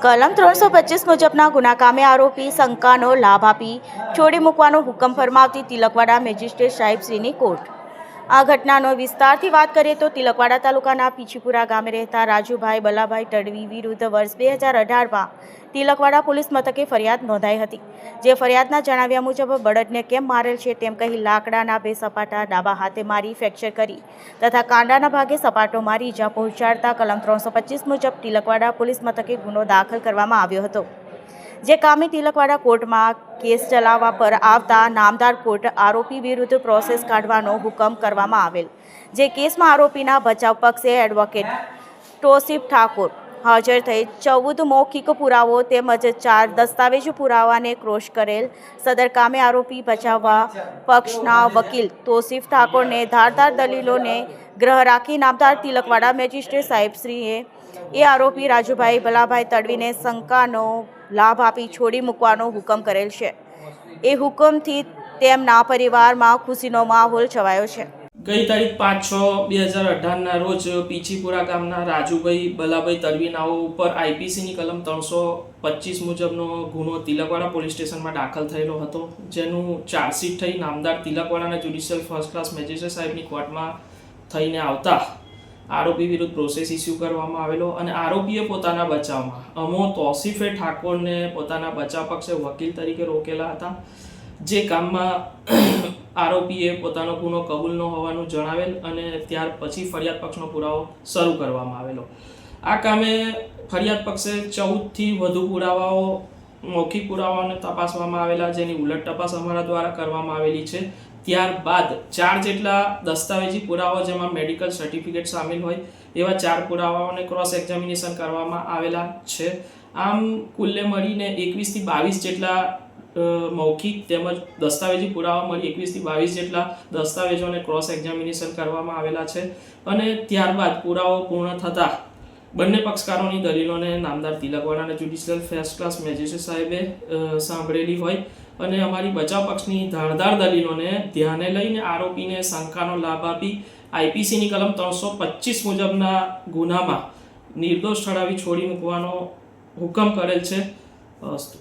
કલમ 325 મુજબના ગુના કામે આરોપી શંકાનો લાભ આપી છોડી મૂકવાનો હુકમ ફરમાવતી તિલકવાડા મેજિસ્ટ્રેટ સાહેબશ્રીની કોર્ટ। આ ઘટનાનો વિસ્તારથી વાત કરીએ તો તિલકવાડા તાલુકાના પીછીપુરા ગામે રહેતા રાજુભાઈ બલાભાઈ તડવી વિરુદ્ધ વર્ષ 2018માં તિલકવાડા પોલીસ મથકે ફરિયાદ નોંધાઈ હતી। જે ફરિયાદના જણાવ્યા મુજબ બળદને કેમ મારેલ છે તેમ કહી લાકડાના 2 સપાટા ડાબા હાથે મારી ફ્રેક્ચર કરી તથા કાંડાના ભાગે સપાટો મારી ઇજા પહોંચાડતા કલમ 325 મુજબ તિલકવાડા પોલીસ મથકે ગુનો દાખલ કરવામાં આવ્યો હતો। જે કામે તિલકવાડા કોર્ટમાં કેસ ચલાવવા પર આવતા નામદાર કોર્ટ આરોપી વિરુદ્ધ પ્રોસેસ કાઢવાનો હુકમ કરવામાં આવેલ। જે કેસમાં આરોપીના બચાવ પક્ષે એડવોકેટ તોસીફ ઠાકોર હાજર થઈ 14 મૌખિક પુરાવો તેમજ 4 દસ્તાવેજ પુરાવાને ક્રોસ કરેલ। સદર કામે આરોપી બચાવવા પક્ષના વકીલ તોસીફ ઠાકોરને ધારદાર દલીલોને ગ્રહ રાખી નામદાર તિલકવાડા મેજિસ્ટ્રેટ સાહેબશ્રીએ આરોપી રાજુભાઈ બલાભાઈ તડવીને શંકાનો લાભ આપી છોડી મૂકવાનો હુકમ કરેલ છે। એ હુકમથી તેમના પરિવારમાં ખુશીનો માહોલ છવાયો છે। ગઈ તારીખ 5/6/2018ના રોજ પીછીપુરા ગામના રાજુભાઈ બલાભાઈ તડવીનાઓ ઉપર આઈપીસીની કલમ 325 મુજબનો ગુનો તિલકવાડા પોલીસ સ્ટેશનમાં દાખલ થયેલો હતો। જેનું ચાર્જશીટ થઈ નામદાર તિલકવાડાના જ્યુડિશિયલ ફર્સ્ટ ક્લાસ મેજિસ્ટ્રેટ સાહેબની કોર્ટમાં થઈને આવતા આરોપી વિરુદ્ધ પ્રોસેસ ઇસ્યુ કરવામાં આવેલો અને આરોપીએ પોતાના બચાવમાં અમો તોસીફે ઠાકોરને પોતાના બચાવ પક્ષે વકીલ તરીકે રોકેલા હતા। જે કામમાં આરોપીએ પોતાનો ગુનો કબૂલ ન હોવાનું જણાવેલ અને ત્યાર પછી ફરિયાદ પક્ષનો પુરાવો શરૂ કરવામાં આવેલો। આ કામે ફરિયાદ પક્ષે 14થી વધુ પુરાવાઓ મૌખિક પુરાવાઓને તપાસવામાં આવેલા, જેની ઉલટ તપાસ અમારા દ્વારા કરવામાં આવેલી છે। ત્યારબાદ 4 જેટલા દસ્તાવેજી પુરાવાઓ જેમાં મેડિકલ સર્ટિફિકેટ સામેલ હોય એવા 4 પુરાવાઓને ક્રોસ એક્ઝામિનેશન કરવામાં આવેલા છે। આમ કુલ્લે મળીને 21થી 22 જેટલા મૌખિક તેમજ દસ્તાવેજી પુરાવા મળી 21થી 22 જેટલા દસ્તાવેજોને ક્રોસ એક્ઝામિનેશન કરવામાં આવેલા છે અને ત્યારબાદ પુરાવો પૂર્ણ થતાં બંને પક્ષકારોની દલીલોને નામદાર તિલકવાડાના જ્યુડિશિયલ ફર્સ્ટ ક્લાસ મેજિસ્ટ્રેટ સાહેબે સાંભળેલી હોય અને અમારી બચાવ પક્ષની ધારદાર દલીલોને ધ્યાને લઈને આરોપીને શંકાનો લાભ આપી આઈપીસીની કલમ 325 મુજબના ગુનામાં નિર્દોષ ઠરાવી છોડી મૂકવાનો હુકમ કરેલ છે। અસ્તુ।